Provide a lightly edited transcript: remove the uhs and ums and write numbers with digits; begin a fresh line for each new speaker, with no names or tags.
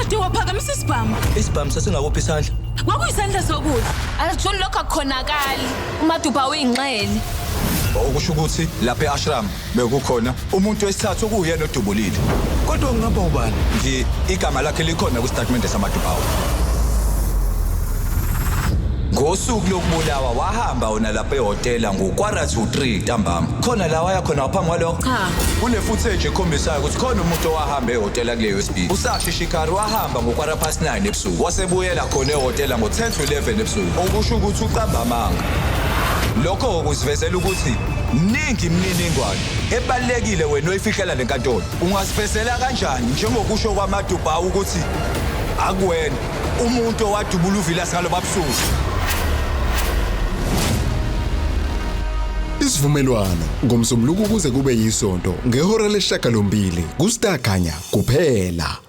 Kade waphakamisa isibhamu.
Isibhamu sasingakuphi isandla?
Kwakuyisandla sokudla. Asijuni lokho akukhonakali. uMaduba uyingxele.
Okusho ukuthi lapha eAshram bekukhona umuntu wesithathu okuyena odubulile. Kodwa ngingaba ubani? Igama lakhe likhona kwistatimende samaDubawu. Ngosuku lokubulawa wahamba wona lapha ehotela ngo-2:45 ntambama. Khona la waya khona ngaphambi kwalokho.
Cha.
Kune footage ekhombisayo ukuthi khona umuntu owahamba ehotela kuleyo speed. Usashi Shikari wahamba ngo9:15 ebusuku. Wasebuyela khona ehotela ngo10 to 11 ebusuku. Okusho ukuthi uqamba amanga. Lokho kusivezela ukuthi mningi imininingwane ebalekile wena oyifihlela lenkantolo. Ungasifezela kanjani njengokusho kwaMaduba ukuthi akuwena umuntu owadubula uVilas ngalo babusuku.
Isivumelwano ngomsombuluko kuze kube yisonto ngehora lesishiyagalombili kuStar Khanya kuphela.